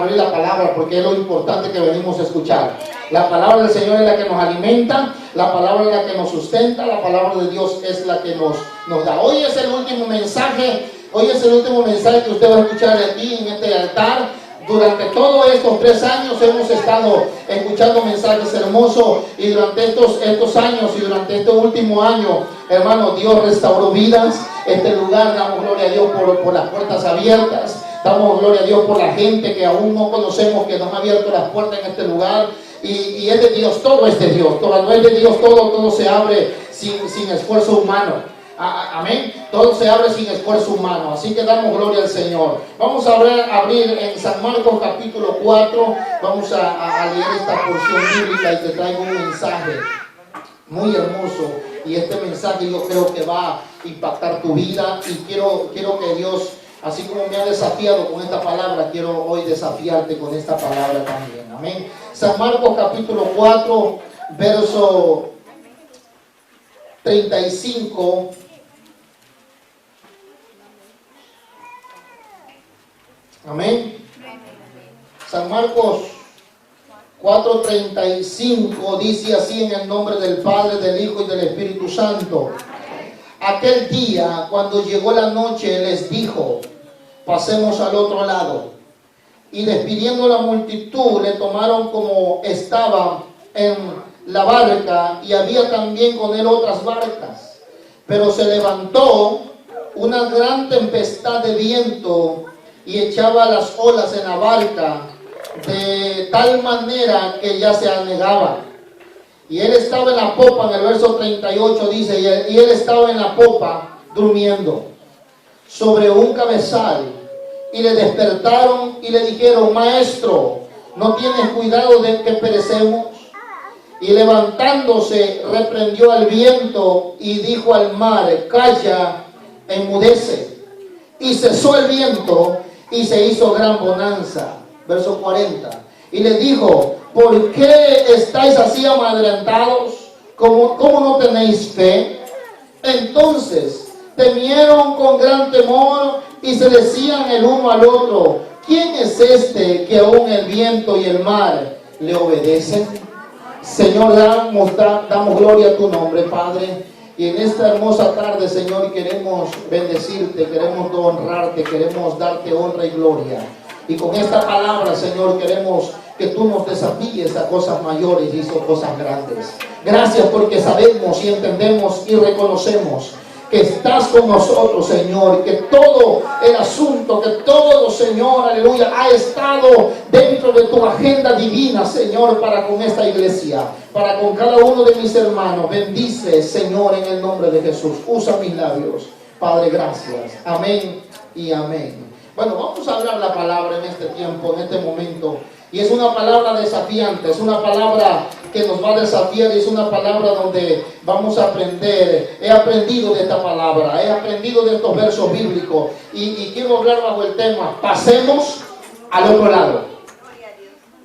abrir la palabra, porque es lo importante que venimos a escuchar. La palabra del Señor es la que nos alimenta, la palabra es la que nos sustenta, la palabra de Dios es la que nos da. Hoy es el último mensaje que usted va a escuchar aquí en este altar. Durante todos estos 3 años hemos estado escuchando mensajes hermosos, y durante estos años y durante este último año, hermano, Dios restauró vidas. Este lugar, damos gloria a Dios por las puertas abiertas, damos gloria a Dios por la gente que aún no conocemos, que nos ha abierto las puertas en este lugar. Y es de Dios, todo es de Dios, todo es de Dios, todo se abre sin esfuerzo humano. Amén. Todo se abre sin esfuerzo humano. Así que damos gloria al Señor. Vamos a abrir en San Marcos capítulo 4. Vamos a leer esta porción bíblica, y te traigo un mensaje muy hermoso. Y este mensaje yo creo que va a impactar tu vida. Y quiero que Dios, así como me ha desafiado con esta palabra, quiero hoy desafiarte con esta palabra también. Amén. San Marcos capítulo 4, verso 35. Amén. San Marcos 4:35 dice así: en el nombre del Padre, del Hijo y del Espíritu Santo. Aquel día, cuando llegó la noche, les dijo: pasemos al otro lado. Y despidiendo la multitud, le tomaron como estaba en la barca, y había también con él otras barcas. Pero se levantó una gran tempestad de viento y echaba las olas en la barca de tal manera que ya se anegaba. Y él estaba en la popa, en el verso 38 dice, y él estaba en la popa durmiendo sobre un cabezal. Y le despertaron y le dijeron: maestro, ¿no tienes cuidado de que perecemos? Y levantándose reprendió al viento y dijo al mar: calla, enmudece. Y cesó el viento y se hizo gran bonanza. Verso 40. Y le dijo: ¿por qué estáis así amedrentados? ¿Cómo no tenéis fe? Entonces temieron con gran temor y se decían el uno al otro: ¿quién es este que aún el viento y el mar le obedecen? Señor, damos gloria a tu nombre, Padre. Y en esta hermosa tarde, Señor, queremos bendecirte, queremos honrarte, queremos darte honra y gloria. Y con esta palabra, Señor, queremos que tú nos desafíes a cosas mayores y a cosas grandes. Gracias porque sabemos y entendemos y reconocemos que estás con nosotros, Señor, que todo el asunto, que todo, Señor, aleluya, ha estado dentro de tu agenda divina, Señor, para con esta iglesia, para con cada uno de mis hermanos. Bendice, Señor, en el nombre de Jesús. Usa mis labios, Padre, gracias. Amén y amén. Bueno, vamos a hablar la palabra en este tiempo, en este momento. Y es una palabra desafiante, es una palabra que nos va a desafiar, y es una palabra donde vamos a aprender. He aprendido de esta palabra, he aprendido de estos versos bíblicos, y quiero hablar bajo el tema: pasemos al otro lado.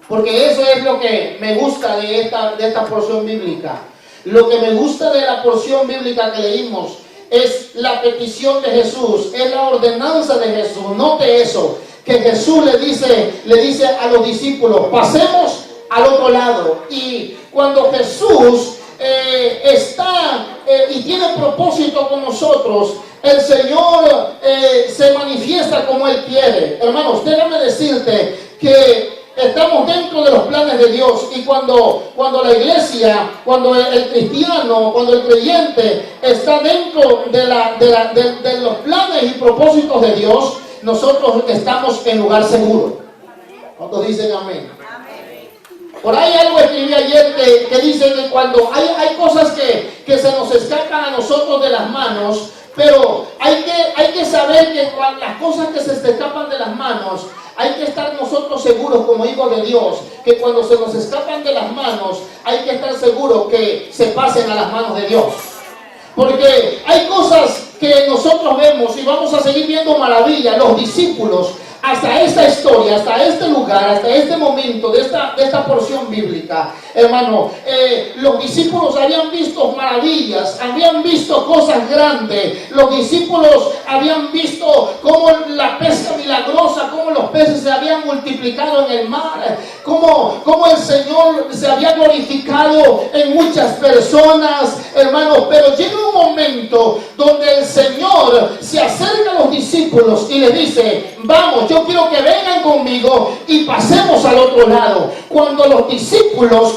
Porque eso es lo que me gusta de esta porción bíblica. Lo que me gusta de la porción bíblica que leímos es la petición de Jesús, es la ordenanza de Jesús. Note eso, que Jesús le dice a los discípulos: pasemos al otro lado. Y cuando Jesús está y tiene propósito con nosotros, el Señor se manifiesta como Él quiere. Hermanos, déjame decirte que estamos dentro de los planes de Dios, y cuando la iglesia, cuando el cristiano, cuando el creyente está dentro de los planes y propósitos de Dios, nosotros estamos en lugar seguro. ¿Cuántos dicen amén? Por ahí algo escribí ayer que dice que cuando hay cosas que se nos escapan a nosotros de las manos, pero hay que saber que cuando las cosas que se escapan de las manos, hay que estar nosotros seguros como hijos de Dios, que cuando se nos escapan de las manos, hay que estar seguros que se pasen a las manos de Dios. Porque hay cosas que nosotros vemos y vamos a seguir viendo maravillas. Los discípulos, hasta esta historia, hasta este lugar, lugar, hasta este momento de esta porción bíblica, hermano, los discípulos habían visto maravillas, habían visto cosas grandes. Los discípulos habían visto cómo la pesca milagrosa, cómo los peces se habían multiplicado en el mar, cómo el Señor se había glorificado en muchas personas, hermanos. Pero llega un momento donde el Señor se acerca a los discípulos y les dice: vamos, yo quiero que vengan conmigo y pasemos al otro lado. Cuando los discípulos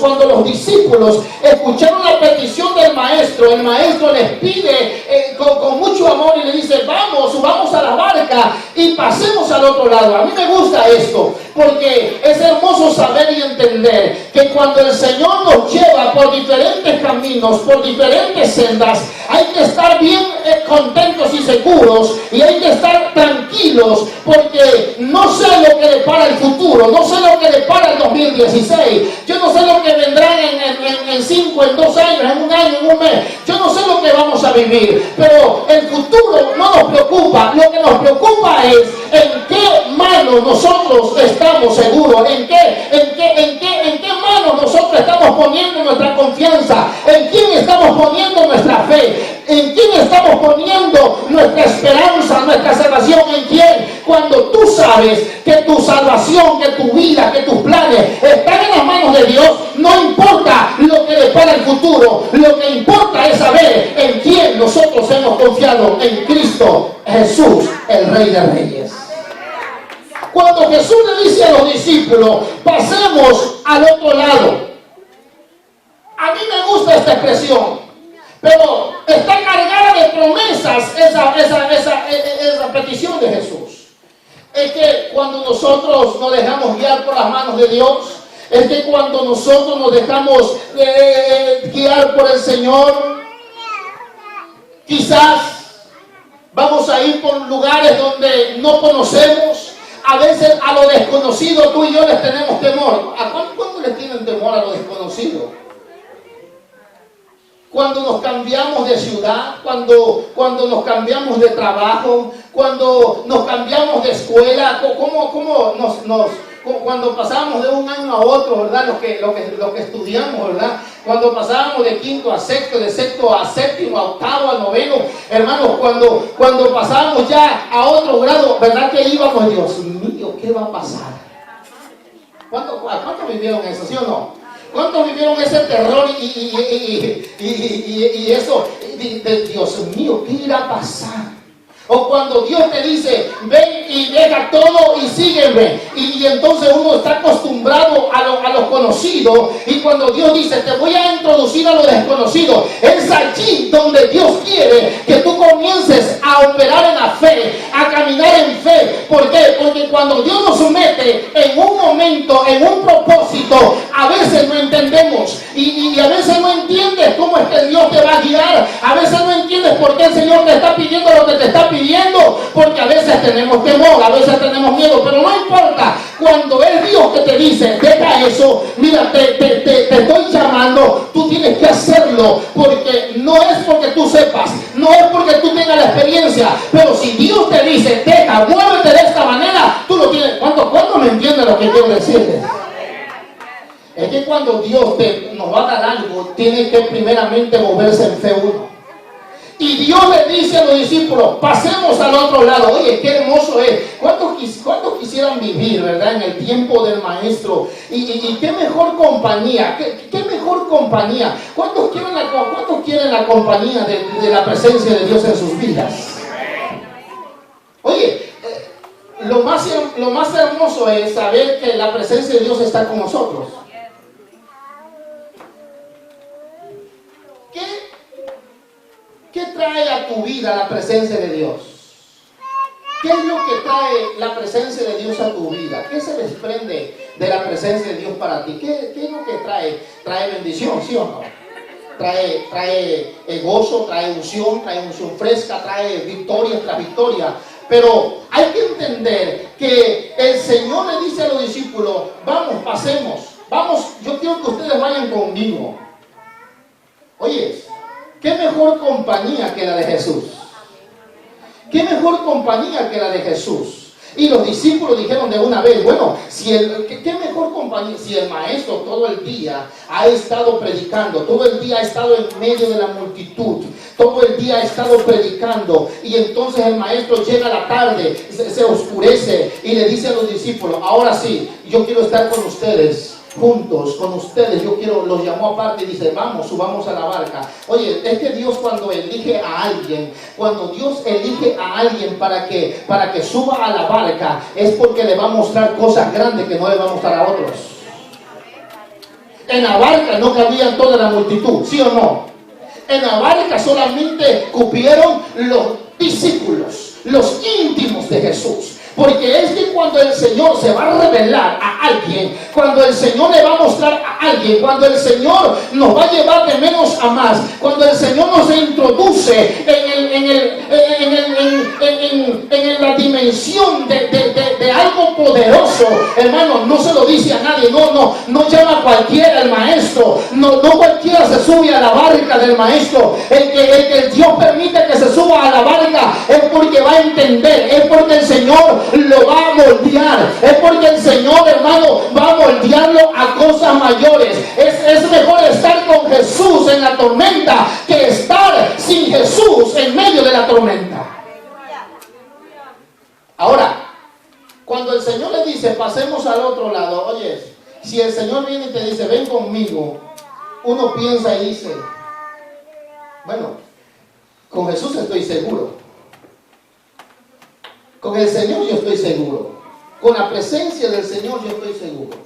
escucharon la petición del maestro, el maestro les pide con mucho amor y le dice: vamos, subamos a la barca y pasemos al otro lado. A mí me gusta esto, porque es hermoso saber y entender que cuando el Señor nos lleva por diferentes caminos, por diferentes sendas, hay que estar bien contentos y seguros, y hay que estar tranquilos, porque no sé lo que depara el futuro, no sé lo que depara el 2016, yo no sé lo que vendrá en 5, en 2 años, en 1 año, en 1 mes, yo no sé lo que vamos a vivir, pero el futuro no nos preocupa. Lo que nos preocupa es en qué manos nosotros estamos seguros, en qué manos nosotros estamos poniendo nuestra confianza, en quién estamos poniendo nuestra fe, en quién estamos poniendo nuestra esperanza, nuestra salvación. ¿En quién? Cuando tú sabes que tu salvación, que tu vida, que tus planes están en las manos de Dios, no importa lo que depara el futuro. Lo que importa es saber en quién nosotros hemos confiado: en Cristo Jesús, el Rey de Reyes. Cuando Jesús le dice a los discípulos: pasemos al otro lado, a mí me gusta esta expresión, pero está cargada de promesas esa petición de Jesús. Es que cuando nosotros nos dejamos guiar por las manos de Dios, es que cuando nosotros nos dejamos guiar por el Señor, quizás vamos a ir por lugares donde no conocemos. A veces a lo desconocido tú y yo les tenemos temor. ¿A cuánto les tienen temor a lo desconocido? Cuando nos cambiamos de ciudad, cuando nos cambiamos de trabajo, cuando nos cambiamos de escuela, cuando pasamos de un año a otro, ¿verdad? Lo que estudiamos, ¿verdad? Cuando pasábamos de quinto a sexto, de sexto a séptimo, a octavo, a noveno, hermanos, cuando pasábamos ya a otro grado, ¿verdad? Que íbamos: Dios mío, ¿qué va a pasar? ¿Cuántos vivieron eso, sí o no? ¿Cuántos vivieron ese terror y eso de Dios mío, qué irá a pasar? O cuando Dios te dice: ven y deja todo y sígueme, y entonces uno está acostumbrado a lo conocido, y cuando Dios dice: te voy a introducir a lo desconocido, es allí donde Dios quiere que tú comiences a operar en la fe, a caminar en fe. ¿Por qué? Porque cuando Dios nos mete en un momento, en un propósito, a veces no entendemos, y a veces no entiendes cómo es que Dios te va a guiar, a veces no entiendes por qué el Señor te está pidiendo lo que te está pidiendo, porque a veces tenemos temor, a veces tenemos miedo, pero no importa. Cuando es Dios que te dice: deja eso, mira, te estoy llamando, tú tienes que hacerlo, porque no es porque tú sepas, no es porque tú tengas la experiencia, pero si Dios te dice: deja, muévete de esta manera, tú lo tienes. ¿Cuánto me entiende lo que quiero decirles? Es que cuando Dios nos va a dar algo, tiene que primeramente moverse en fe uno. Y Dios le dice a los discípulos: pasemos al otro lado. Oye, qué hermoso es. ¿Cuántos quisieran vivir, verdad, en el tiempo del maestro? Y qué mejor compañía, qué mejor compañía. ¿Cuántos quieren la compañía de la presencia de Dios en sus vidas? Oye, lo más hermoso es saber que la presencia de Dios está con nosotros. ¿Qué trae a tu vida la presencia de Dios? ¿Qué es lo que trae la presencia de Dios a tu vida? ¿Qué se desprende de la presencia de Dios para ti? ¿Qué es lo que trae? Trae bendición, ¿sí o no? Trae gozo, trae unción fresca, trae victoria tras victoria. Pero hay que entender que el Señor le dice a los discípulos: vamos, pasemos, vamos, yo quiero que ustedes vayan conmigo. Oye, ¿qué mejor compañía que la de Jesús? ¿Qué mejor compañía que la de Jesús? Y los discípulos dijeron de una vez, bueno, ¿qué mejor compañía? Si el maestro todo el día ha estado predicando, todo el día ha estado en medio de la multitud, todo el día ha estado predicando, y entonces el maestro llega a la tarde, se oscurece y le dice a los discípulos, ahora sí, yo quiero estar con ustedes. Juntos con ustedes, los llamó aparte y dice, vamos, subamos a la barca. Oye, es que Dios cuando elige a alguien, para que suba a la barca, es porque le va a mostrar cosas grandes que no le va a mostrar a otros. En la barca no cabían toda la multitud, ¿sí o no? En la barca solamente cupieron los discípulos, los íntimos de Jesús. Porque es que cuando el Señor se va a revelar a alguien, cuando el Señor le va a mostrar a alguien, cuando el Señor nos va a llevar de menos a más, cuando el Señor nos introduce en la dimensión de algo poderoso, hermano, no se lo dice a nadie, no llama a cualquiera el maestro, no cualquiera se sube a la barca del maestro. El que Dios permite que se suba a la barca es porque va a entender, es porque el Señor lo va a moldear, es porque el Señor, hermano, va a moldearlo a cosas mayores. Es mejor estar con Jesús en la tormenta que estar sin Jesús en medio de la tormenta. Ahora, cuando el Señor le dice pasemos al otro lado, oye, si el Señor viene y te dice ven conmigo, uno piensa y dice, bueno, con Jesús estoy seguro. Con el Señor yo estoy seguro. Con la presencia del Señor yo estoy seguro.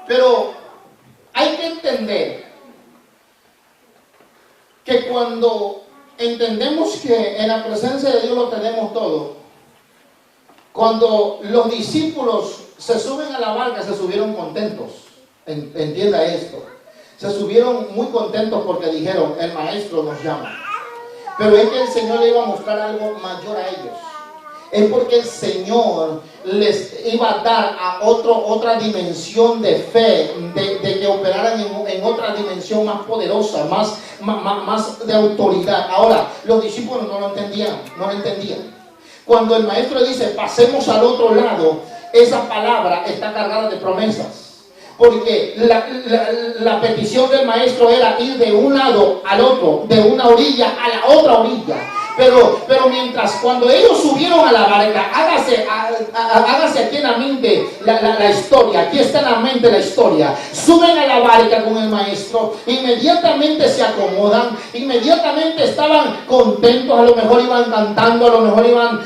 Pero hay que entender que cuando entendemos que en la presencia de Dios lo tenemos todo, cuando los discípulos se suben a la barca, se subieron contentos. Entienda esto. Se subieron muy contentos porque dijeron, el maestro nos llama. Pero es que el Señor le iba a mostrar algo mayor a ellos. Es porque el Señor les iba a dar a otra dimensión de fe, de que operaran en otra dimensión más poderosa, más de autoridad. Ahora, los discípulos no lo entendían. Cuando el maestro dice, pasemos al otro lado, esa palabra está cargada de promesas. Porque la petición del maestro era ir de un lado al otro, de una orilla a la otra orilla. Pero cuando ellos subieron a la barca, hágase aquí en la mente la historia, aquí está en la mente la historia. Suben a la barca con el maestro, inmediatamente se acomodan, inmediatamente estaban contentos, a lo mejor iban cantando, a lo mejor iban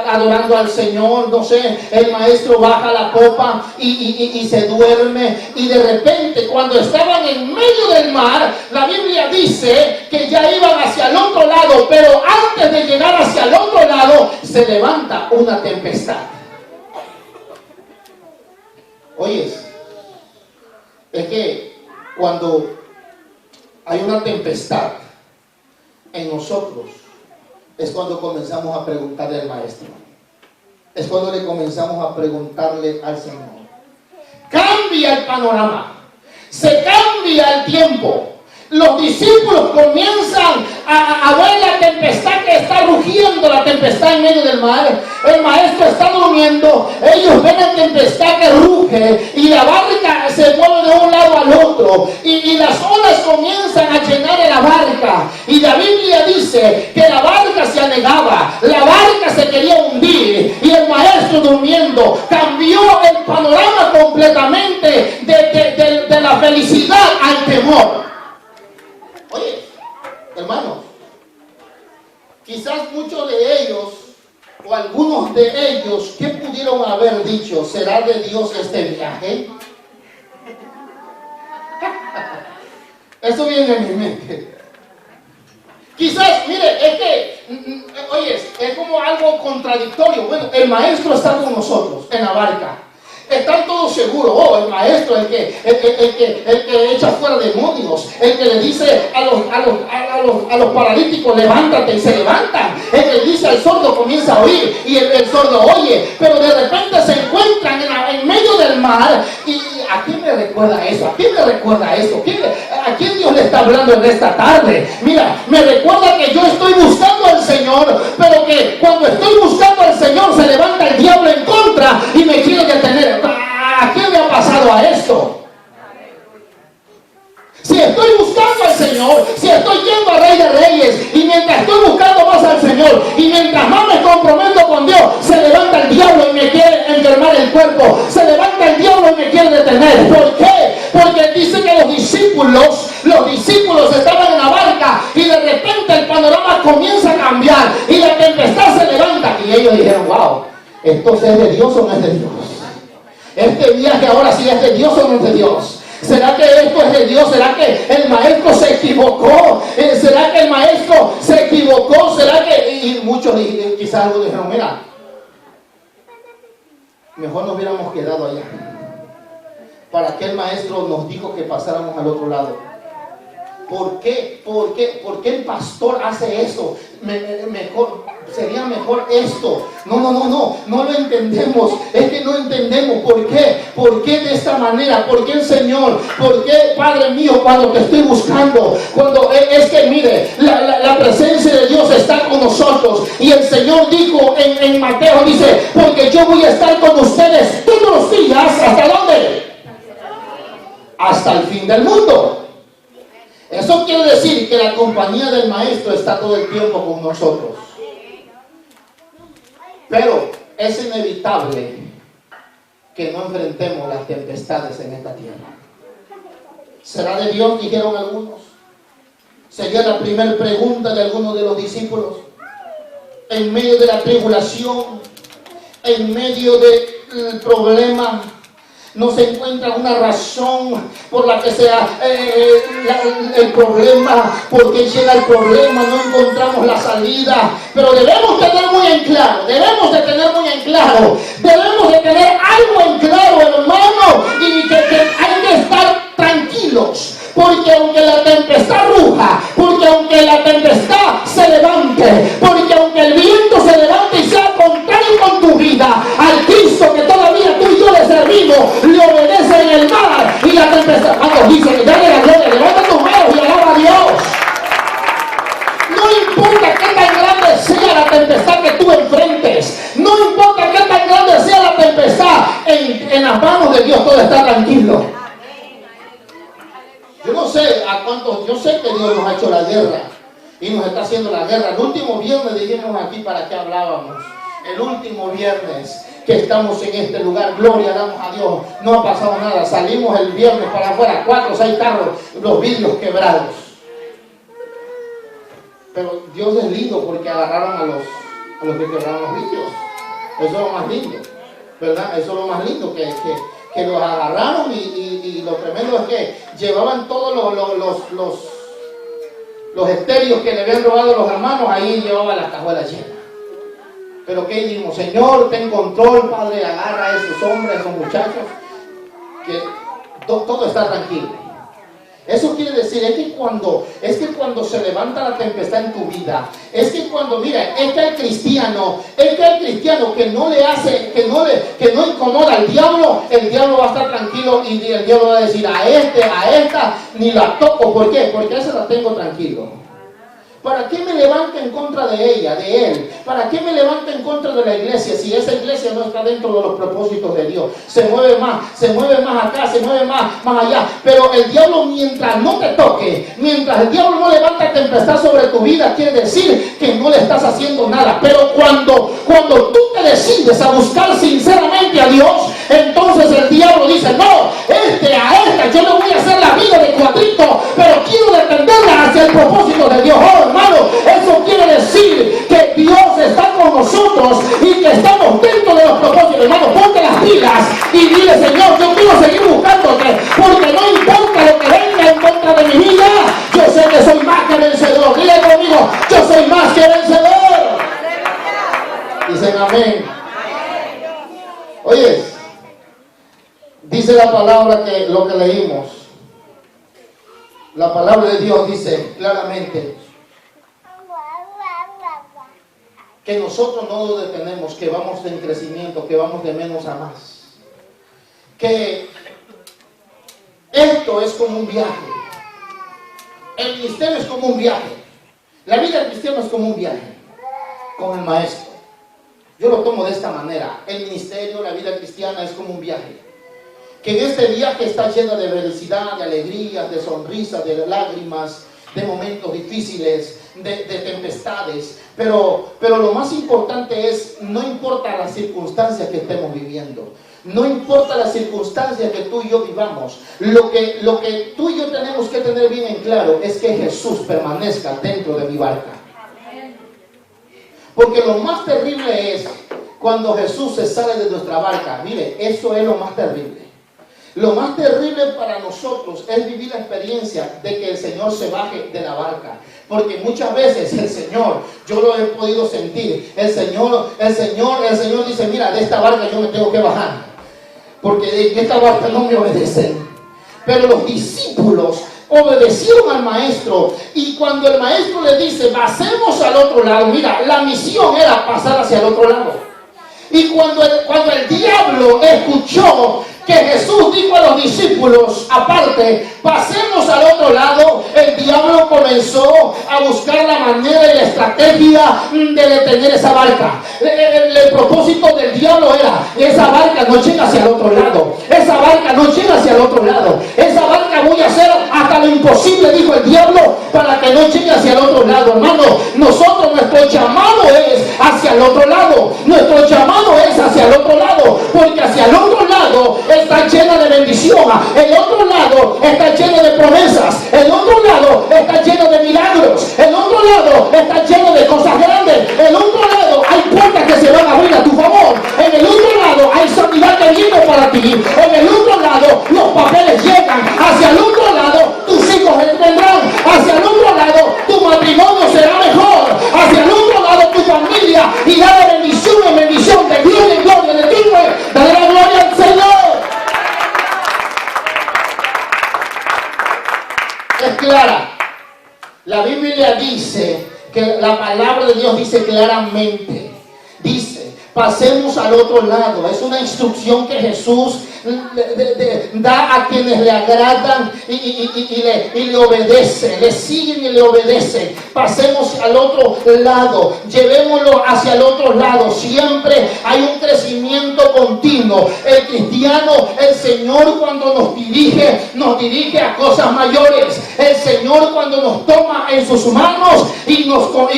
adorando al Señor, no sé, el maestro baja la popa y se duerme, y de repente cuando estaban en medio del mar, la Biblia dice que ya iban hacia el otro lado, pero antes de llegar hacia el otro lado, se levanta una tempestad. Oyes, es que cuando hay una tempestad en nosotros, es cuando comenzamos a preguntarle al maestro. Es cuando le comenzamos a preguntarle al Señor. Cambia el panorama, se cambia el tiempo. Los discípulos comienzan a ver la tempestad que está rugiendo, la tempestad en medio del mar. El maestro está durmiendo, ellos ven la tempestad que ruge y la barca se mueve de un lado al otro y las olas comienzan a llenar la barca. Y la Biblia dice que la barca se anegaba, la barca se quería hundir y el maestro durmiendo. Cambió el panorama completamente de la felicidad al temor. Oye, hermanos, quizás muchos de ellos o algunos de ellos, ¿qué pudieron haber dicho? ¿Será de Dios este viaje? Eso viene en mi mente. Quizás, mire, es que, oye, es como algo contradictorio. Bueno, el maestro está con nosotros en la barca. Están todos seguros, el maestro, el que echa fuera demonios, el que le dice a los paralíticos, levántate, y se levantan, el que dice al sordo, comienza a oír, y el sordo oye, pero de repente se encuentran en medio del mar. Y aquí me recuerda recuerda eso? ¿A quién me recuerda eso? ¿A quién Dios le está hablando en esta tarde? Mira, me recuerda que yo estoy buscando al Señor, pero que cuando estoy buscando al Señor se levanta el diablo en contra y me quiere detener. ¿A quién le ha pasado a esto? Si estoy buscando al Señor, si estoy yendo al Rey de Reyes, y mientras estoy buscando más al Señor, y mientras más me comprometo con Dios, se levanta el diablo y me quiere enfermar el cuerpo, se levanta el diablo y me quiere detener. ¿Por qué? Porque dice que los discípulos estaban en la barca y de repente el panorama comienza a cambiar y la tempestad se levanta y ellos dijeron: wow, ¿esto es de Dios o no es de Dios? Este viaje ahora sí es de Dios o no es de Dios. ¿Será que esto es de Dios? ¿Será que el maestro se equivocó? ¿Será que el maestro se equivocó? ¿Será que...? Y muchos quizás algo dijeron: mira, mejor nos hubiéramos quedado allá. ¿Para qué el maestro nos dijo que pasáramos al otro lado? ¿Por qué? ¿Por qué el pastor hace eso? Sería mejor esto. No lo entendemos. Es que no entendemos por qué. ¿Por qué de esta manera? ¿Por qué el Señor? ¿Por qué, Padre mío, cuando te estoy buscando? Cuando es que mire, la presencia de Dios está con nosotros. Y el Señor dijo en Mateo, dice: porque yo voy a estar con ustedes todos los días. ¿Hasta dónde? Hasta el fin del mundo. Eso quiere decir que la compañía del maestro está todo el tiempo con nosotros. Pero es inevitable que no enfrentemos las tempestades en esta tierra. ¿Será de Dios?, dijeron algunos. Sería la primera pregunta de algunos de los discípulos. En medio de la tribulación, en medio del problema, no se encuentra una razón por la que sea el problema. ¿Por qué llega el problema? No encontramos la salida. Pero debemos tener muy en claro, debemos de tener algo en claro, hermano, y que hay que estar tranquilos. Porque aunque la tempestad ruja, porque aunque la tempestad se levante, porque aunque el viento se levante y sea contrario con tu vida, al Cristo que todavía tú y yo le servimos, le obedece en el mar y la tempestad. Cuando dicen: dale la gloria, levanta tus manos y alaba a Dios. No importa qué tan grande sea la tempestad que tú enfrentes, no importa qué tan grande sea la tempestad, en las manos de Dios todo está tranquilo. Yo no sé a cuántos, yo sé que Dios nos ha hecho la guerra y nos está haciendo la guerra. El último viernes dijimos aquí para qué hablábamos. El último viernes que estamos en este lugar, gloria damos a Dios, no ha pasado nada. Salimos el viernes para afuera, 4 o 6 carros, los vidrios quebrados. Pero Dios es lindo porque agarraron a los que quebraron los vidrios. Eso es lo más lindo, ¿verdad? Eso es lo más lindo, que los agarraron y lo tremendo es que llevaban todos los estéreos que le habían robado los hermanos, ahí llevaban las cajuelas llenas. Pero ¿qué dijimos? Señor, ten control, Padre, agarra a esos hombres, a esos muchachos, que todo está tranquilo. Eso quiere decir, es que cuando se levanta la tempestad en tu vida, es que cuando, mira, es que el cristiano que no le hace, que no incomoda al diablo, el diablo va a estar tranquilo y el diablo va a decir: a esta, ni la toco. ¿Por qué? Porque a esa la tengo tranquilo. ¿Para qué me levanto en contra de ella, de él? ¿Para qué me levanto en contra de la iglesia si esa iglesia no está dentro de los propósitos de Dios? Se mueve más acá, se mueve más allá. Pero el diablo, mientras no te toque, mientras el diablo no levanta tempestad sobre tu vida, quiere decir que no le estás haciendo nada. Pero cuando tú te decides a buscar sinceramente a Dios, entonces el diablo dice: no, a esta yo le voy a hacer la vida de cuadrito, pero quiero defenderla hacia el propósito de Dios. Oh, hermano, eso quiere decir que Dios está con nosotros y que estamos dentro de los propósitos. Hermano, ponte las pilas y dile: Señor, yo quiero seguir buscándote, porque no importa lo que venga en contra de mi vida, yo sé que soy más que vencedor. Dile conmigo: yo soy más que vencedor. Dicen amén. Oye, dice la palabra, que lo que leímos, la palabra de Dios dice claramente que nosotros no lo detenemos, que vamos en crecimiento, que vamos de menos a más. Que Esto es como un viaje. El ministerio es como un viaje. La vida cristiana es como un viaje con el maestro. Yo lo tomo de esta manera. El ministerio, la vida cristiana es como un viaje. Que en este viaje está lleno de felicidad, de alegrías, de sonrisas, de lágrimas, de momentos difíciles, de tempestades. Pero lo más importante es, no importa las circunstancias que estemos viviendo. No importa las circunstancias que tú y yo vivamos, lo que tú y yo tenemos que tener bien en claro es que Jesús permanezca dentro de mi barca. Porque lo más terrible es cuando Jesús se sale de nuestra barca. Mire, eso es lo más terrible. Lo más terrible para nosotros es vivir la experiencia de que el Señor se baje de la barca. Porque muchas veces el Señor, yo lo he podido sentir, el Señor dice, mira, de esta barca yo me tengo que bajar. Porque en esta barca no me obedecen. Pero los discípulos obedecieron al maestro. Y cuando el maestro le dice, pasemos al otro lado, mira, la misión era pasar hacia el otro lado. Y cuando el diablo escuchó que Jesús dijo a los discípulos, aparte, pasemos al otro lado, el diablo comenzó a buscar la manera y la estrategia de detener esa barca. El propósito del diablo era, esa barca no llega hacia el otro lado, esa barca no llega hacia el otro lado, esa barca voy a hacer hasta lo imposible, dijo el diablo, para que no llegue hacia el otro lado. Hermano, nuestro llamado es hacia el otro lado, nuestro llamado es hacia el otro lado, porque hacia el otro lado está llena de bendición, el otro lado está lleno de promesas, el otro lado está lleno de milagros, el otro lado está lleno de cosas grandes, el otro lado hay puertas que se van a abrir a tu favor, en el otro lado hay sanidad que viene para ti, en el otro lado los papeles llegan, hacia el otro lado tus hijos vendrán, hacia el otro lado tu matrimonio será mejor, hacia el otro lado tu familia irá de bendición en bendición, de gloria en gloria, de ti dale la gloria al Señor. Es clara. La Biblia dice que la palabra de Dios dice claramente, dice, pasemos al otro lado. Es una instrucción que Jesús da a quienes le agradan y le obedecen, le siguen y le obedecen. Pasemos al otro lado, llevémoslo hacia el otro lado. Siempre hay un crecimiento continuo. El cristiano, el Señor cuando nos dirige a cosas mayores. El Señor cuando nos toma en sus manos y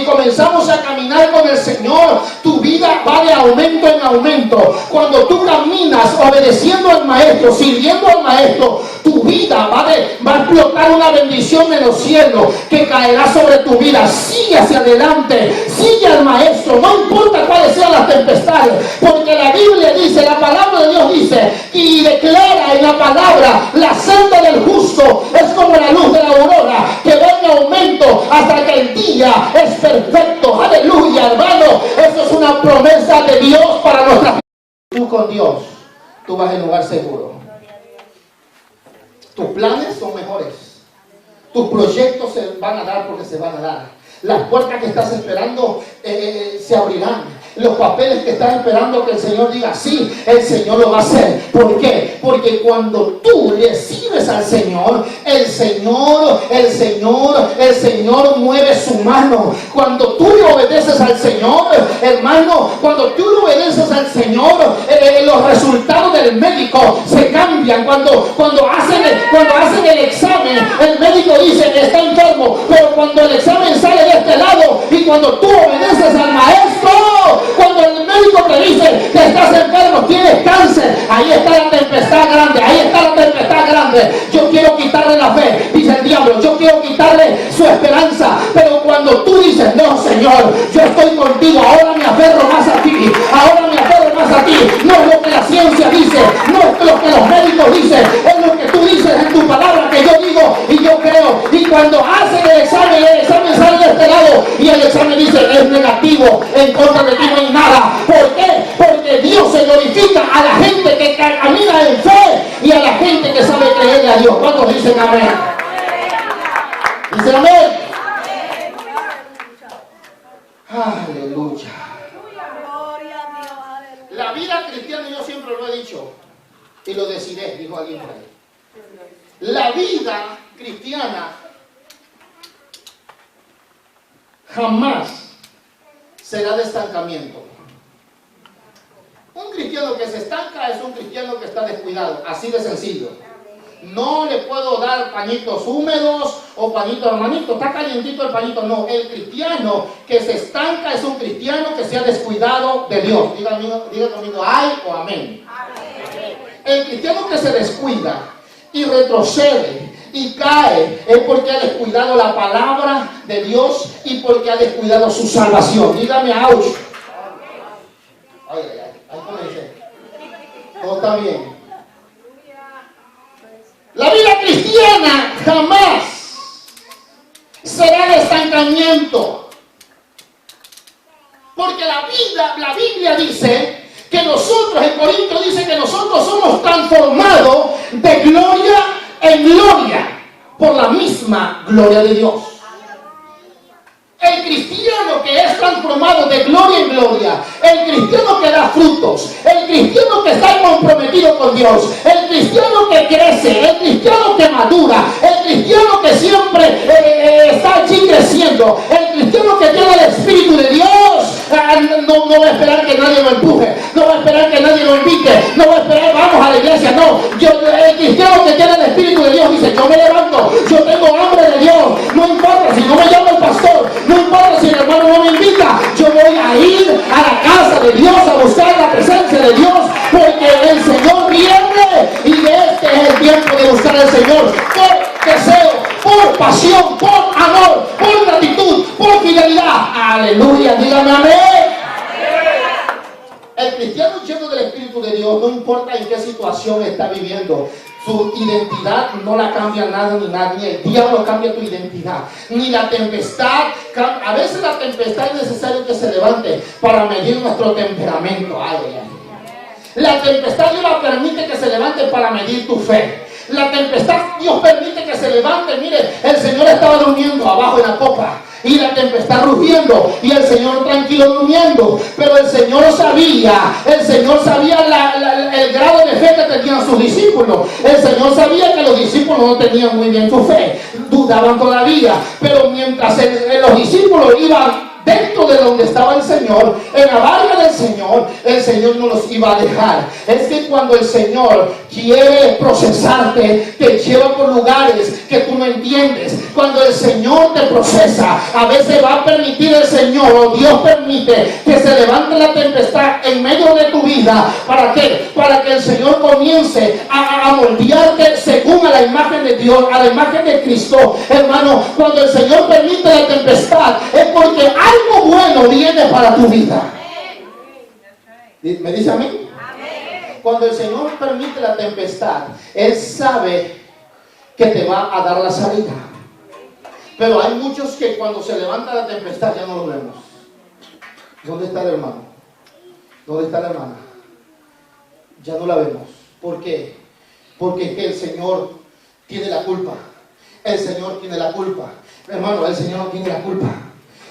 comenzamos a caminar con el Señor, tu vida va de aumento en aumento. Cuando tú caminas obedeciendo al maestro, sirviendo al maestro, tu vida va a explotar una bendición en los cielos que caerá sobre tu vida. Sigue hacia adelante, sigue al maestro, no importa cuáles sean las tempestades, porque la Biblia dice, la palabra de Dios dice y declara en la palabra, la senda del justo es como la luz de la aurora que va en aumento hasta que el día es perfecto. Aleluya, hermano, eso es una promesa de Dios para nuestra vida. Tú con Dios, tú vas en lugar seguro. Tus planes son mejores. Tus proyectos se van a dar porque se van a dar. Las puertas que estás esperando se abrirán. Los papeles que estás esperando que el Señor diga sí, el Señor lo va a hacer. ¿Por qué? Porque cuando tú le sirves al Señor, el Señor mueve su mano. Cuando tú le obedeces al Señor, hermano, cuando tú le obedeces al Señor, los resultados del médico se cambian. Cuando hacen el examen, el médico dice que está enfermo, pero cuando el examen sale de este lado y cuando tú obedeces al maestro, cuando el médico te dice que estás enfermo, tienes cáncer, ahí está la tempestad grande, ahí está la tempestad grande. Yo quiero quitarle la fe, dice el diablo, yo quiero quitarle su esperanza, pero cuando tú dices, no Señor, yo estoy contigo, ahora me aferro más a ti, ahora me aferro más a ti, no es lo que la ciencia dice, no es lo que los médicos dicen, es lo que tú dices en tu palabra que yo digo y yo creo. Y cuando hacen el examen sale de este lado y el examen dice es negativo, en contra de ti no hay nada. ¿Por qué? Porque Dios se glorifica a la gente que camina en fe y a la gente que sabe creerle a Dios. ¿Cuántos dicen amén? ¿Dicen amén? Aleluya. La vida cristiana, yo siempre lo he dicho y lo deciré, dijo alguien por ahí. La vida cristiana jamás será de estancamiento. Un cristiano que se estanca es un cristiano que está descuidado, así de sencillo. No le puedo dar pañitos húmedos o pañitos, hermanito, está calientito el pañito. No, el cristiano que se estanca es un cristiano que se ha descuidado de Dios. Diga conmigo, ay o amén. El cristiano que se descuida y retrocede y cae es porque ha descuidado la palabra de Dios y porque ha descuidado su salvación. Dígame, ouch. Ay, ¿cómo dice? Todo está bien. La vida cristiana jamás será de estancamiento. Porque la Biblia dice que nosotros, en Corinto dice que nosotros somos transformados de gloria en gloria por la misma gloria de Dios. El cristiano que es transformado de gloria en gloria, el cristiano que da frutos, el cristiano que está comprometido con Dios, el cristiano que crece, el cristiano que madura, el cristiano que siempre está allí creciendo, el cristiano que tiene el Espíritu de Dios, no va a esperar que nadie lo empuje, no va a esperar que nadie lo invite, no va a esperar vamos a la iglesia, no. El cristiano que tiene el Espíritu de Dios dice, yo me levanto, yo tengo hambre de Dios, no importa si no me llama el pastor, no importa si el hermano no me invita, yo voy a ir a la casa de Dios a buscar la presencia de Dios, porque el Señor viene y este es el tiempo de buscar al Señor por deseo, por pasión, por amor, por gratitud, por fidelidad. Aleluya, dígame amén. El cristiano lleno del Espíritu de Dios, no importa en qué situación está viviendo, su identidad no la cambia nada ni nadie, ni el diablo cambia tu identidad, ni la tempestad. A veces la tempestad es necesario que se levante para medir nuestro temperamento. La tempestad Dios la permite que se levante para medir tu fe. La tempestad Dios permite que se levante. Mire, el Señor estaba durmiendo abajo en la popa y la tempestad rugiendo y el Señor tranquilo durmiendo, pero el Señor sabía el grado de fe que tenían sus discípulos. El Señor sabía que los discípulos no tenían muy bien su fe, dudaban todavía, pero mientras los discípulos iban dentro de donde estaba el Señor, en la barca del Señor, el Señor no los iba a dejar. Es que cuando el Señor quiere procesarte, te lleva por lugares que tú no entiendes. Cuando el Señor te procesa, a veces va a permitir el Señor, o Dios permite que se levante la tempestad en medio de tu vida. ¿Para qué? Para que el Señor comience a moldearte según a la imagen de Dios, a la imagen de Cristo. Hermano, cuando el Señor permite la tempestad, es porque algo bueno viene para tu vida. ¿Me dice a mí? Cuando el Señor permite la tempestad, Él sabe que te va a dar la salida. Pero hay muchos que cuando se levanta la tempestad ya no lo vemos. ¿Dónde está el hermano? ¿Dónde está la hermana? Ya no la vemos. ¿Por qué? Porque es que el Señor tiene la culpa. El Señor tiene la culpa. Hermano, el Señor no tiene la culpa.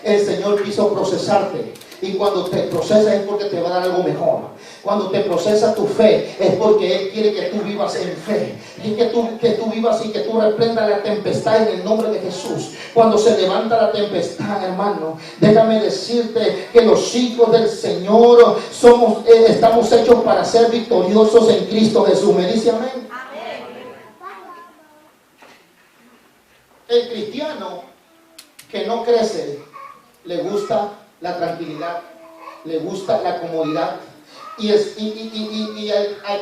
El Señor quiso procesarte. Y cuando te procesa es porque te va a dar algo mejor. Cuando te procesa tu fe es porque Él quiere que tú vivas en fe. Y que tú vivas y que tú reprendas la tempestad en el nombre de Jesús. Cuando se levanta la tempestad, hermano, déjame decirte que los hijos del Señor estamos hechos para ser victoriosos en Cristo Jesús. ¿Me dice amén? El cristiano que no crece, le gusta la tranquilidad, le gusta la comodidad, y al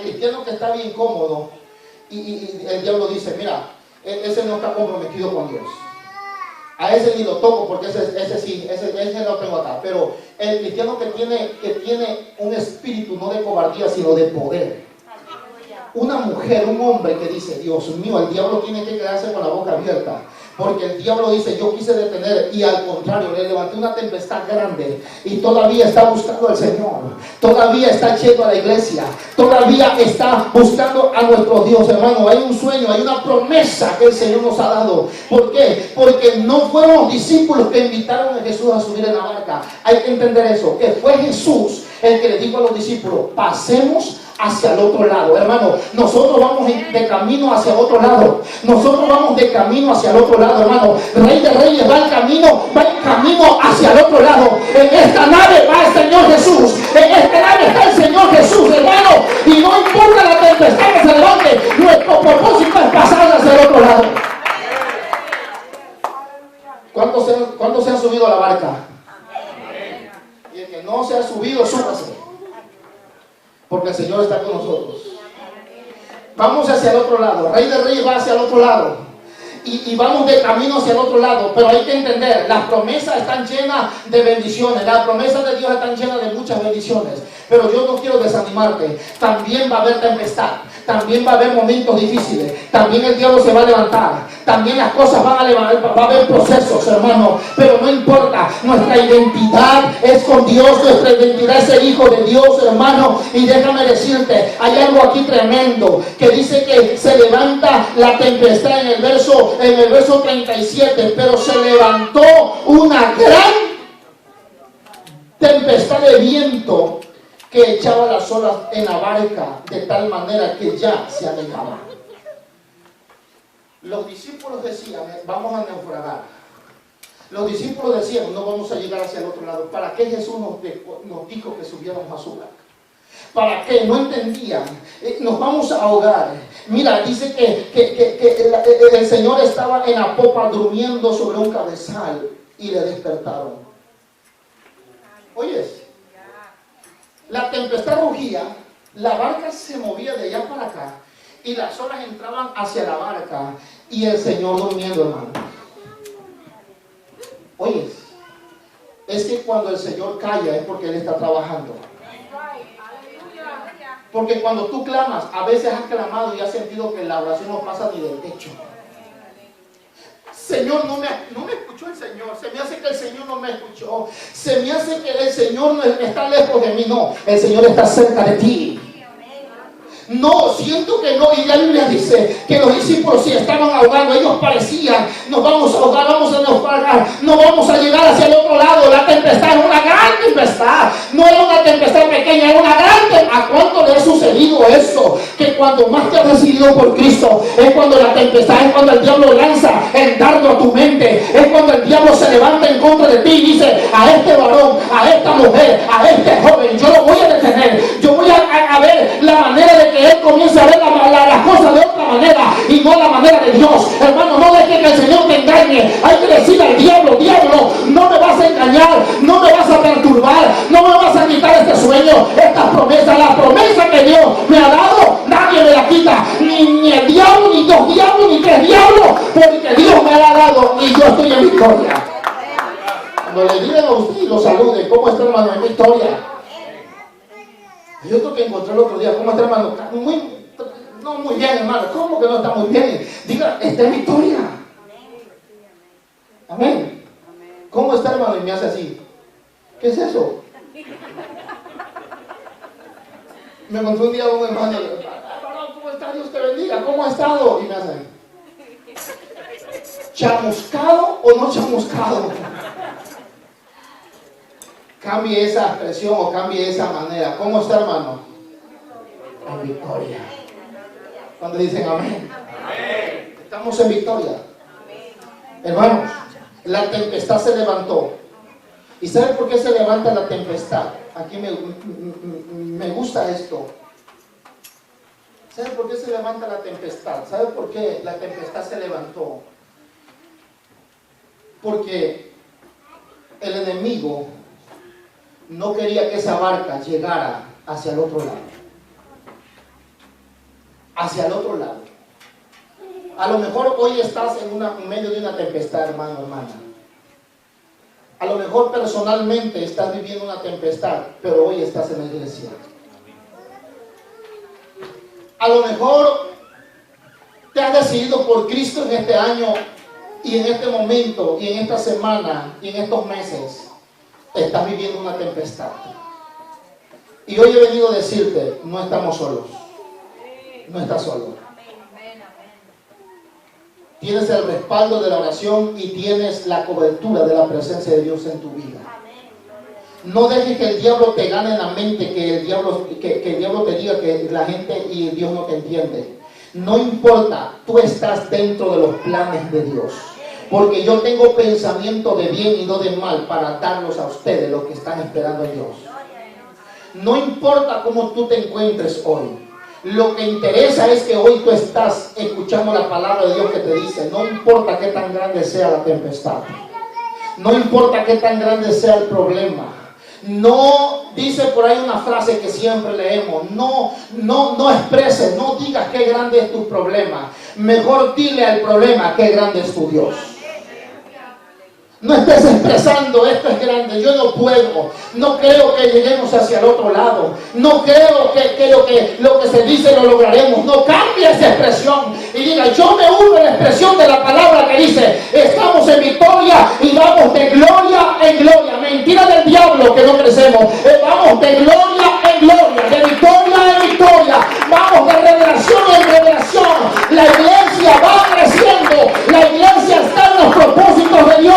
cristiano que está bien cómodo, y el diablo dice, mira, ese no está comprometido con Dios, a ese ni lo toco porque ese lo tengo acá. Pero el cristiano que tiene un espíritu no de cobardía sino de poder, una mujer, un hombre que dice, Dios mío, el diablo tiene que quedarse con la boca abierta. Porque el diablo dice, yo quise detener y al contrario, le levanté una tempestad grande y todavía está buscando al Señor, todavía está yendo a la iglesia, todavía está buscando a nuestro Dios. Hermano, hay un sueño, hay una promesa que el Señor nos ha dado. ¿Por qué? Porque no fueron los discípulos que invitaron a Jesús a subir en la barca. Hay que entender eso, que fue Jesús el que le dijo a los discípulos, pasemos hacia el otro lado. Hermano, nosotros vamos de camino hacia otro lado. Nosotros vamos de camino hacia el otro lado, hermano. Rey de Reyes va en camino hacia el otro lado. En esta nave va el Señor Jesús. En esta nave está el Señor Jesús, hermano. Y no importa la tempestad que se levante, nuestro propósito es pasar hacia el otro lado. ¿Cuántos se han subido a la barca? Y el que no se ha subido, súbase. Porque el Señor está con nosotros. Vamos hacia el otro lado. Rey de Reyes va hacia el otro lado. Y vamos de camino hacia el otro lado. Pero hay que entender, las promesas están llenas de bendiciones. Las promesas de Dios están llenas de muchas bendiciones. Pero yo no quiero desanimarte. También va a haber tempestad. También va a haber momentos difíciles. También el diablo se va a levantar. También las cosas van a levantar. Va a haber procesos, hermano. Pero no importa. Nuestra identidad es con Dios. Nuestra identidad es el Hijo de Dios, hermano. Y déjame decirte, hay algo aquí tremendo. Que dice que se levanta la tempestad en el verso 37. Pero se levantó una gran tempestad de viento que echaba las olas en la barca de tal manera que ya se anegaba. Los discípulos decían, vamos a naufragar. Los discípulos decían, no vamos a llegar hacia el otro lado. ¿Para qué Jesús nos dijo que subiéramos a su barca? ¿Para qué? No entendían. Nos vamos a ahogar. Mira, dice que el Señor estaba en la popa durmiendo sobre un cabezal y le despertaron. ¿Oyes? La tempestad rugía, la barca se movía de allá para acá y las olas entraban hacia la barca y el Señor durmiendo, hermano. Oyes, es que cuando el Señor calla es porque Él está trabajando. Porque cuando tú clamas, a veces has clamado y has sentido que la oración no pasa ni del techo. Señor, no me escuchó el Señor. Se me hace que el Señor no me escuchó. Se me hace que el Señor no está lejos de mí. No, el Señor está cerca de ti. No, siento que no. Y la Biblia dice que los discípulos si estaban ahogando, ellos parecían, nos vamos a ahogar, vamos a naufragar, no vamos a llegar hacia el otro lado. La tempestad era una gran tempestad. No era una tempestad pequeña, era una gran tempestad. ¿A cuánto le ha sucedido eso? Que cuando más te has decidido por Cristo, es cuando la tempestad, es cuando el diablo lanza el dardo a tu mente, es cuando el diablo se levanta en contra de ti y dice, a este varón, a esta mujer, a este joven, yo lo voy a detener. Yo voy a ver la manera de que él comience a ver las cosas de otra manera y no la manera de Dios. Hermano, no dejes que el Señor te engañe. Hay que decirle al diablo, diablo, no me vas a engañar, no me vas a perturbar, no me vas a quitar este sueño, estas promesas. La promesa que Dios me ha dado, nadie me la quita, ni el diablo, ni dos diablos, ni tres diablos, porque Dios me la ha dado y yo estoy en victoria. Cuando le digan a usted y lo saluden, ¿cómo está, hermano? En victoria. Hay otro que encontré el otro día, ¿cómo está, hermano? No muy bien, hermano. ¿Cómo que no está muy bien? Diga, está en victoria. Amén. ¿Cómo está, hermano? Y me hace así. ¿Qué es eso? Me encontré un día un hermano, ¿cómo está? Dios te bendiga, ¿cómo ha estado? Y me hace, ¿chamuscado o no chamuscado? Cambie esa expresión o cambie esa manera. ¿Cómo está, hermano? En victoria. Cuando dicen amén, estamos en victoria. Hermanos, la tempestad se levantó. ¿Y sabe por qué se levanta la tempestad? Aquí me gusta esto. ¿Sabe por qué se levanta la tempestad? ¿Sabe por qué la tempestad se levantó? Porque el enemigo no quería que esa barca llegara hacia el otro lado. Hacia el otro lado. A lo mejor hoy estás en medio de una tempestad, hermano, hermana. A lo mejor personalmente estás viviendo una tempestad, pero hoy estás en la iglesia. A lo mejor te has decidido por Cristo en este año y en este momento y en esta semana y en estos meses estás viviendo una tempestad. Y hoy he venido a decirte, no estamos solos. No estás solo. Tienes el respaldo de la oración y tienes la cobertura de la presencia de Dios en tu vida. No dejes que el diablo te gane en la mente, que el diablo te diga que la gente y Dios no te entiende. No importa, tú estás dentro de los planes de Dios. Porque yo tengo pensamiento de bien y no de mal para darlos a ustedes, los que están esperando en Dios. No importa cómo tú te encuentres hoy. Lo que interesa es que hoy tú estás escuchando la palabra de Dios que te dice, no importa qué tan grande sea la tempestad. No importa qué tan grande sea el problema. No, dice por ahí una frase que siempre leemos, no expreses, no digas qué grande es tu problema. Mejor dile al problema qué grande es tu Dios. No estés expresando, esto es grande, yo no puedo, no creo que lleguemos hacia el otro lado, no creo que lo que se dice lo lograremos. No cambie esa expresión y diga, yo me uno a la expresión de la palabra que dice, estamos en victoria y vamos de gloria en gloria. Mentira del diablo que no crecemos, vamos de gloria en gloria, de victoria en victoria, vamos de revelación en revelación. La iglesia va creciendo, la iglesia está en los propósitos de Dios.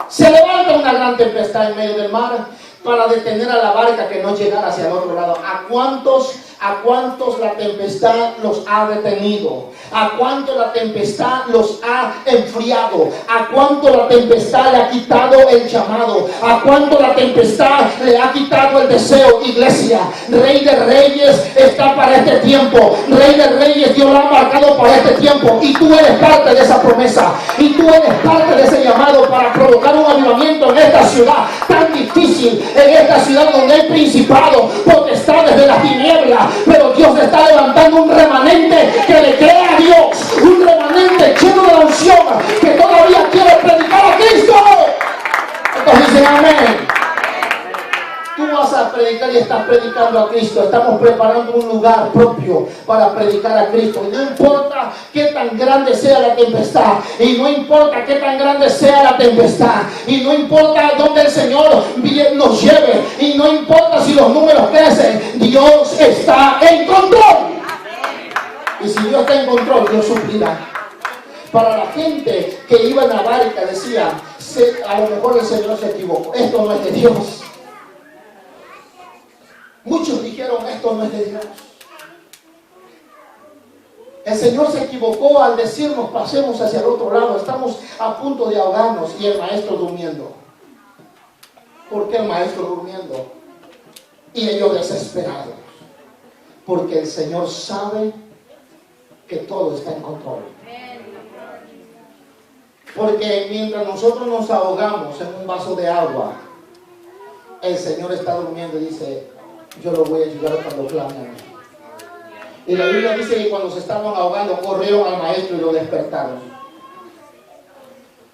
Se levanta una gran tempestad en medio del mar para detener a la barca que no llegara hacia el otro lado. ¿A cuántos la tempestad los ha detenido? ¿A cuánto la tempestad los ha enfriado? ¿A cuánto la tempestad le ha quitado el llamado? ¿A cuánto la tempestad le ha quitado el deseo? Iglesia, Rey de Reyes está para este tiempo. Rey de Reyes Dios lo ha marcado para este tiempo. Y tú eres parte de esa promesa. Y tú eres parte de ese llamado para provocar un avivamiento en esta ciudad tan difícil. En esta ciudad donde hay principado, potestades de las tinieblas. Pero Dios está levantando un remanente que le crea a Dios. Un remanente lleno de la unción que todavía quiere predicar a Cristo. Entonces dicen amén. Tú vas a predicar y estás predicando a Cristo. Estamos preparando un lugar propio para predicar a Cristo. Y no importa qué tan grande sea la tempestad. Y no importa qué tan grande sea la tempestad. Y no importa dónde el Señor nos lleve. Y no importa si los números crecen. Dios está en control. Y si Dios está en control, Dios suplirá. Para la gente que iba en la barca decía, a lo mejor el Señor se equivocó. Esto no es de Dios. Muchos dijeron, esto no es de Dios. El Señor se equivocó al decirnos, pasemos hacia el otro lado. Estamos a punto de ahogarnos y el maestro durmiendo. ¿Por qué el maestro durmiendo? Y ellos desesperados. Porque el Señor sabe que todo está en control. Porque mientras nosotros nos ahogamos en un vaso de agua, el Señor está durmiendo y dice, yo lo voy a ayudar cuando clame a mí. Y la Biblia dice que cuando se estaban ahogando, corrieron al maestro y lo despertaron.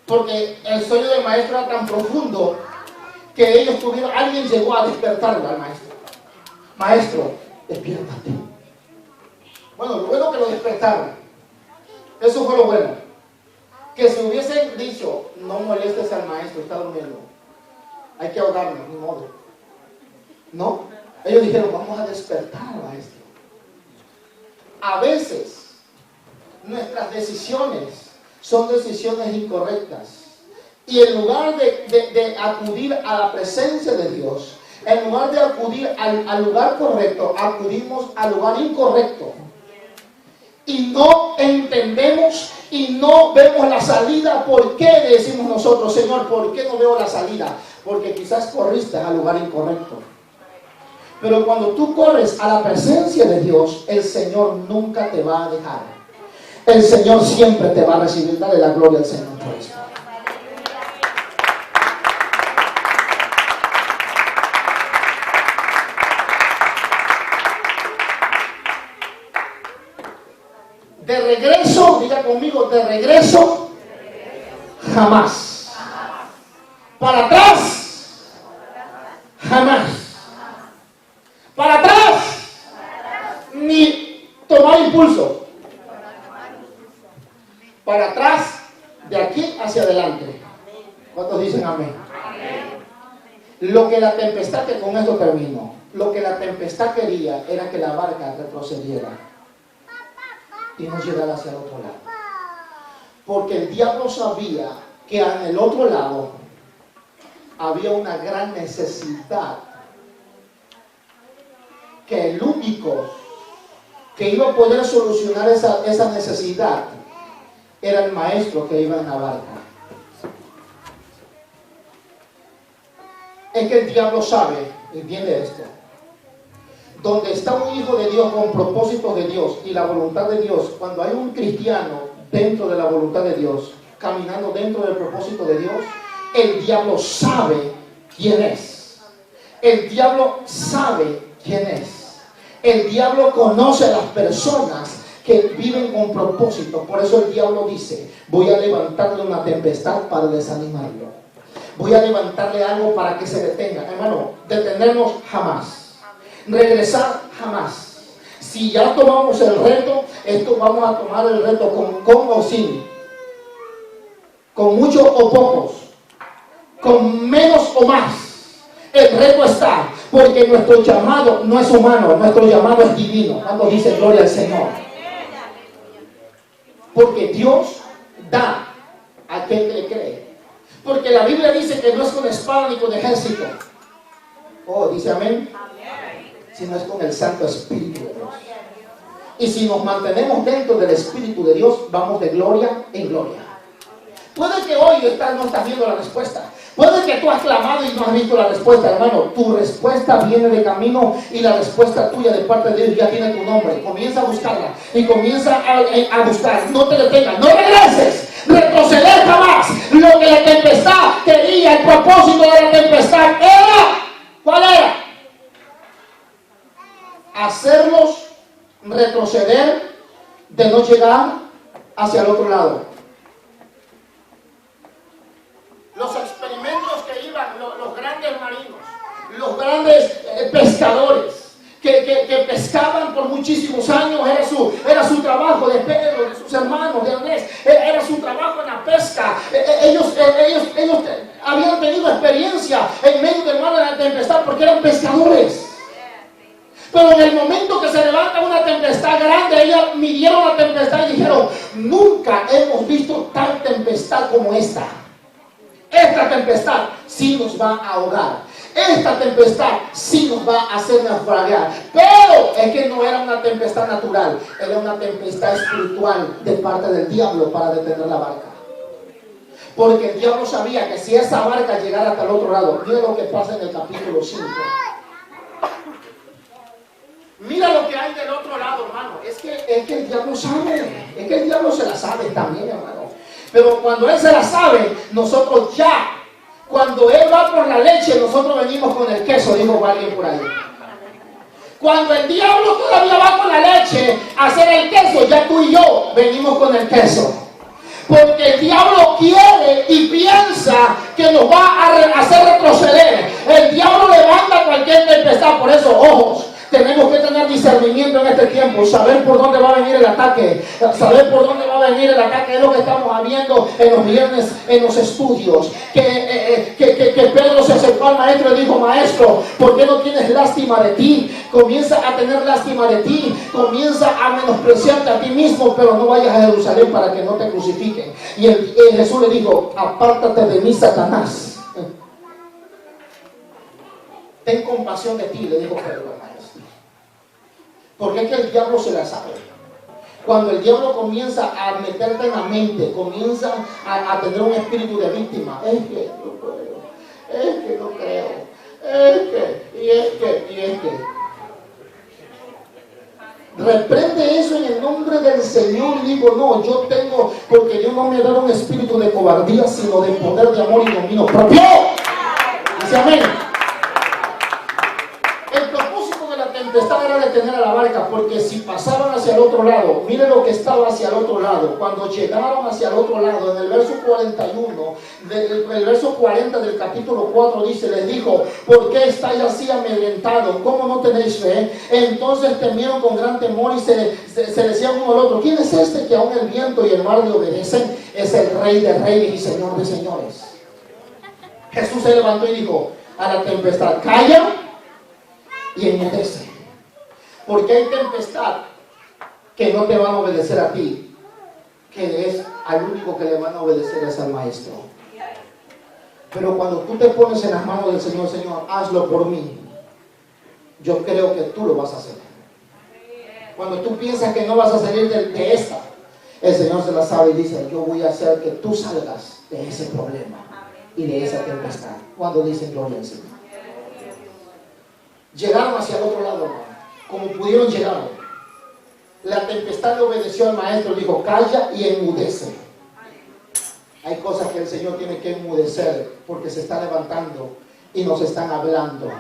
Porque el sueño del maestro era tan profundo que ellos tuvieron, alguien llegó a despertarlo al maestro. Maestro, despiértate. Bueno, lo bueno que lo despertaron. Eso fue lo bueno. Que si hubiesen dicho, no molestes al maestro, está durmiendo. Hay que ahogarlo, ni modo. No. Ellos dijeron, vamos a despertar al maestro. A veces, nuestras decisiones son decisiones incorrectas. Y en lugar de acudir a la presencia de Dios, en lugar de acudir al lugar correcto, acudimos al lugar incorrecto. Y no entendemos y no vemos la salida. ¿Por qué decimos nosotros, Señor, por qué no veo la salida? Porque quizás corriste al lugar incorrecto. Pero cuando tú corres a la presencia de Dios, el Señor nunca te va a dejar. El Señor siempre te va a recibir. Dale la gloria al Señor por eso. De regreso, diga conmigo, de regreso, jamás. Para atrás, jamás. Para atrás, ni tomar impulso. Para atrás, de aquí hacia adelante. ¿Cuántos dicen amén? Lo que la tempestad, que con esto termino, lo que la tempestad quería era que la barca retrocediera y no llegara hacia el otro lado. Porque el diablo sabía que en el otro lado había una gran necesidad, que el único que iba a poder solucionar esa necesidad era el maestro que iba en la barca. Es que el diablo sabe, entiende esto, donde está un hijo de Dios con propósito de Dios y la voluntad de Dios, cuando hay un cristiano dentro de la voluntad de Dios, caminando dentro del propósito de Dios, el diablo sabe quién es. El diablo sabe quién es. El diablo conoce a las personas que viven con propósito. Por eso el diablo dice: voy a levantarle una tempestad para desanimarlo. Voy a levantarle algo para que se detenga. Hermano, detenernos jamás. Regresar jamás. Si ya tomamos el reto, esto vamos a tomar el reto con o sin. Con muchos o pocos. Con menos o más. El reto está, porque nuestro llamado no es humano, nuestro llamado es divino. Cuando dice gloria al Señor. Porque Dios da a aquel que le cree. Porque la Biblia dice que no es con espada ni con ejército. Oh, dice amén. Sino es con el Santo Espíritu de Dios. Y si nos mantenemos dentro del Espíritu de Dios, vamos de gloria en gloria. Puede que hoy no estás viendo la respuesta. Puede que tú has clamado y no has visto la respuesta, hermano. Tu respuesta viene de camino y la respuesta tuya de parte de Dios ya tiene tu nombre. Comienza a buscarla y comienza a buscar. No te detengas, no regreses, retroceder jamás. Lo que la tempestad quería, el propósito de la tempestad era, ¿cuál era? Hacerlos retroceder, de no llegar hacia el otro lado. Los experimentos que iban los grandes marinos, los grandes pescadores que pescaban por muchísimos años, era su trabajo, de Pedro, de sus hermanos, de Andrés, era su trabajo en la pesca. Ellos habían tenido experiencia en medio del mar de la tempestad porque eran pescadores. Pero en el momento que se levanta una tempestad grande, ellos midieron la tempestad y dijeron: nunca hemos visto tal tempestad como esta. Esta tempestad sí nos va a ahogar. Esta tempestad sí nos va a hacer naufragar. Pero es que no era una tempestad natural, era una tempestad espiritual de parte del diablo para detener la barca. Porque el diablo sabía que si esa barca llegara hasta el otro lado, mira lo que pasa en el capítulo 5. Mira lo que hay del otro lado, hermano. Es que el diablo sabe. Es que el diablo se la sabe también, hermano. Pero cuando él se la sabe, nosotros ya, cuando él va por la leche, nosotros venimos con el queso, dijo alguien por ahí. Cuando el diablo todavía va con la leche a hacer el queso, ya tú y yo venimos con el queso. Porque el diablo quiere y piensa que nos va a hacer retroceder. El diablo levanta cualquier tempestad. Por eso, ojos, tenemos que tener discernimiento en este tiempo, saber por dónde va a venir el ataque, saber por dónde va a venir el ataque. Es lo que estamos viendo en los viernes en los estudios, que Pedro se acercó al maestro y dijo: maestro, ¿por qué no tienes lástima de ti? Comienza a tener lástima de ti, comienza a menospreciarte a ti mismo, pero no vayas a Jerusalén para que no te crucifiquen. Y Jesús le dijo: apártate de mí, Satanás. Ten compasión de ti, le dijo Pedro. Porque es que el diablo se la sabe. Cuando el diablo comienza a meterte en la mente, comienza a tener un espíritu de víctima, es que no puedo, es que no creo, es que. Reprende eso en el nombre del Señor y digo: no, yo tengo, porque Dios no me ha dado un espíritu de cobardía, sino de poder, de amor y dominio propio. Dice amén. Tempestad era detener a la barca, porque si pasaban hacia el otro lado, mire lo que estaba hacia el otro lado. Cuando llegaron hacia el otro lado, en el verso 41, el verso 40 del capítulo 4 dice: les dijo: ¿por qué estáis así amedrentados? ¿Cómo no tenéis fe? Entonces temieron con gran temor y se decían uno al otro: ¿quién es este que aún el viento y el mar le obedecen? Es el Rey de Reyes y Señor de Señores. Jesús se levantó y dijo a la tempestad: calla y enmudece. Porque hay tempestad que no te van a obedecer a ti, que es al único que le van a obedecer es al maestro. Pero cuando tú te pones en las manos del Señor, Señor, hazlo por mí, yo creo que tú lo vas a hacer. Cuando tú piensas que no vas a salir de esta, el Señor se la sabe y dice, yo voy a hacer que tú salgas de ese problema y de esa tempestad. Cuando dicen gloria al Señor. Llegaron hacia el otro lado, hermano. Como pudieron llegar. La tempestad le obedeció al maestro, dijo, calla y enmudece. Hay cosas que el Señor tiene que enmudecer porque se está levantando y nos están hablando.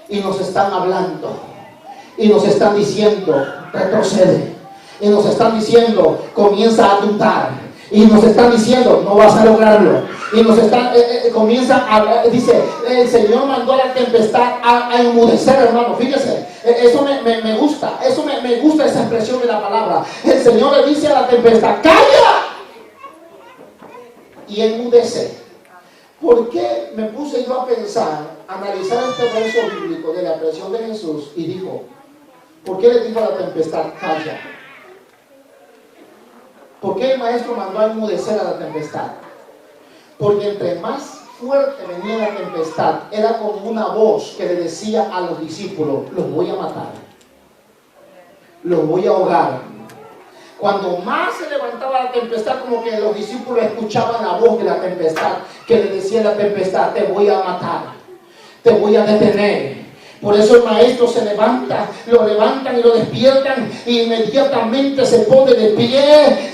Y nos están hablando. Y nos están diciendo, retrocede. Y nos están diciendo, comienza a dudar. Y nos están diciendo, no vas a lograrlo. Y nos están, comienza a, dice, el Señor mandó a la tempestad a enmudecer, hermano. Fíjese, eso me gusta. Eso me gusta esa expresión de la palabra. El Señor le dice a la tempestad, ¡calla! Y enmudece. ¿Por qué me puse yo a pensar, a analizar este verso bíblico de la presión de Jesús? Y dijo, ¿por qué le dijo a la tempestad, calla? ¿Por qué el maestro mandó a enmudecer a la tempestad? Porque entre más fuerte venía la tempestad, era como una voz que le decía a los discípulos, los voy a matar, los voy a ahogar. Cuando más se levantaba la tempestad, como que los discípulos escuchaban la voz de la tempestad, que le decía a la tempestad, te voy a matar, te voy a detener. Por eso el maestro se levanta, lo levantan y lo despiertan, y inmediatamente se pone de pie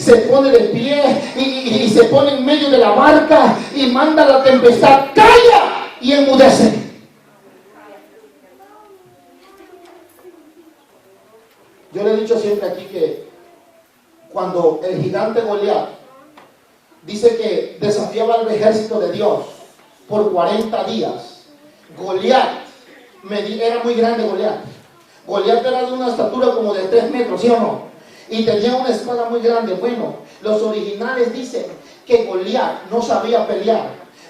y se pone en medio de la barca y manda a la tempestad, calla, y enmudece. Yo le he dicho siempre aquí que cuando el gigante Goliat dice que desafiaba al ejército de Dios por 40 días, Goliat era muy grande. Goliat era de una estatura como de 3 metros, ¿sí o no? Y tenía una espada muy grande. Bueno, los originales dicen que Goliat no sabía pelear.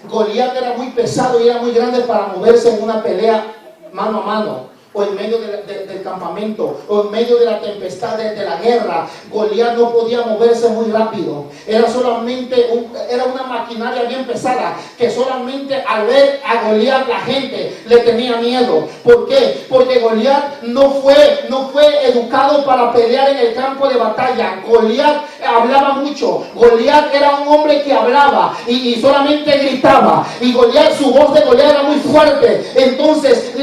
Goliat era muy pesado y era muy grande para moverse en una pelea mano a mano, o en medio del campamento, o en medio de la tempestad de la guerra. Goliat no podía moverse muy rápido. Era una maquinaria bien pesada, que solamente al ver a Goliat la gente le tenía miedo. ¿Por qué? Porque Goliat no fue educado para pelear en el campo de batalla. Goliat hablaba mucho. Goliat era un hombre que hablaba y solamente gritaba. Y su voz de Goliat era muy fuerte. Entonces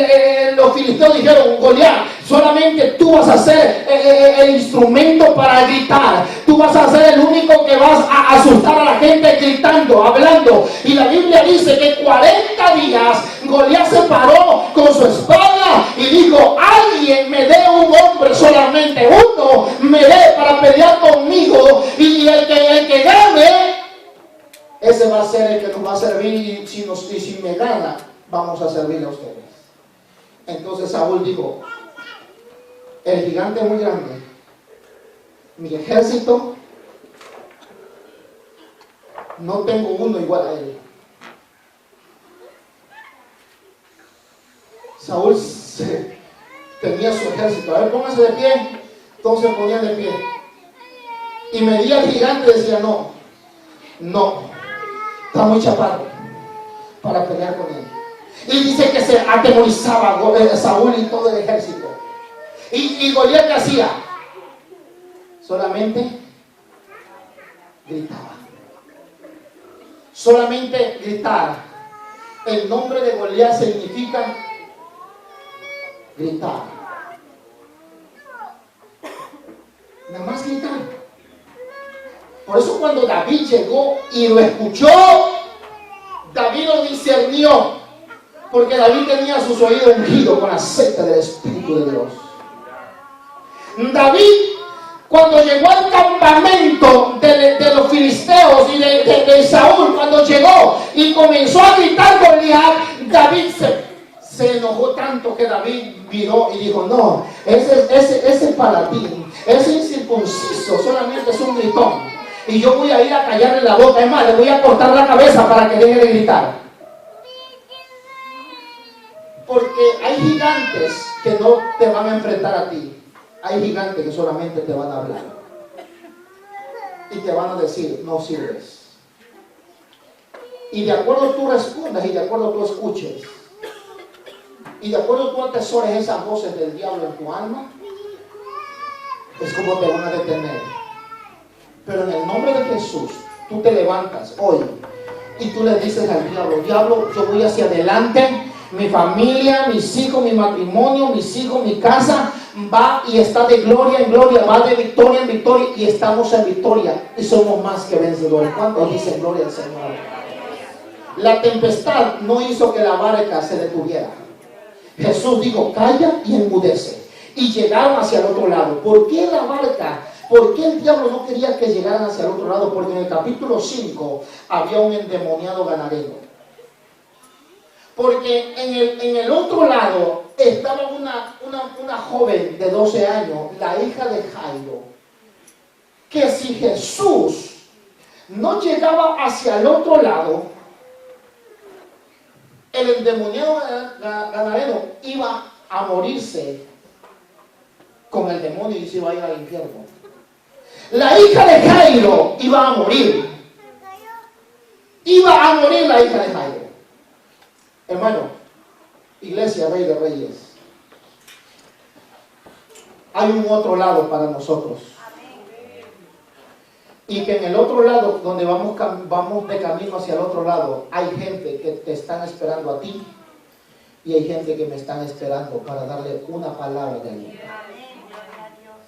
los filisteos dijeron, Goliat, solamente tú vas a ser el instrumento para gritar. Tú vas a ser el único que vas a asustar a la gente gritando, hablando. Y la Biblia dice que 40 días Goliat se paró con su espada y dijo, alguien me dé un hombre, solamente uno me dé para pelear conmigo, y el que gane, ese va a ser el que nos va a servir, y si me gana, vamos a servirle a ustedes. Entonces Saúl dijo, el gigante es muy grande, mi ejército no tengo uno igual a él. Saúl tenía su ejército. A ver, pónganse de pie. Todos se ponían de pie. Y medía el gigante y decía, no, está muy chaparro para pelear con él. Y dice que se atemorizaba Saúl y todo el ejército. Y Goliat, ¿qué hacía? Solamente gritaba. Solamente gritar. El nombre de Goliat significa gritar. Nada más gritar. Por eso cuando David llegó y lo escuchó, David lo discernió, porque David tenía sus oídos ungidos con aceite del Espíritu de Dios. David, cuando llegó al campamento de los filisteos y de Saúl, cuando llegó y comenzó a gritar Goliat, David se enojó tanto que David miró y dijo, no, ese paladín, ese incircunciso solamente es un gritón, y yo voy a ir a callarle la boca. Es más, le voy a cortar la cabeza para que deje de gritar. Porque hay gigantes que no te van a enfrentar a ti. Hay gigantes que solamente te van a hablar y te van a decir, no sirves. Y de acuerdo tú respondas y de acuerdo tú escuches. Y de acuerdo tú atesores esas voces del diablo en tu alma, es como te van a detener. Pero en el nombre de Jesús, tú te levantas hoy y tú le dices al diablo: diablo, yo voy hacia adelante, mi familia, mis hijos, mi matrimonio, mis hijos, mi casa, va y está de gloria en gloria, va de victoria en victoria, y estamos en victoria y somos más que vencedores. ¿Cuántos dicen gloria al Señor? La tempestad no hizo que la barca se detuviera. Jesús dijo: calla y enmudece. Y llegaron hacia el otro lado. ¿Por qué la barca? ¿Por qué el diablo no quería que llegaran hacia el otro lado? Porque en el capítulo 5 había un endemoniado ganadero. Porque en el otro lado estaba una joven de 12 años, la hija de Jairo, que si Jesús no llegaba hacia el otro lado, el endemoniado ganadero iba a morirse con el demonio y se iba a ir al infierno. La hija de Jairo iba a morir. Iba a morir la hija de Jairo. Hermano, Iglesia Rey de Reyes, hay un otro lado para nosotros. Y que en el otro lado, donde vamos de camino hacia el otro lado, hay gente que te están esperando a ti y hay gente que me están esperando para darle una palabra de ayuda.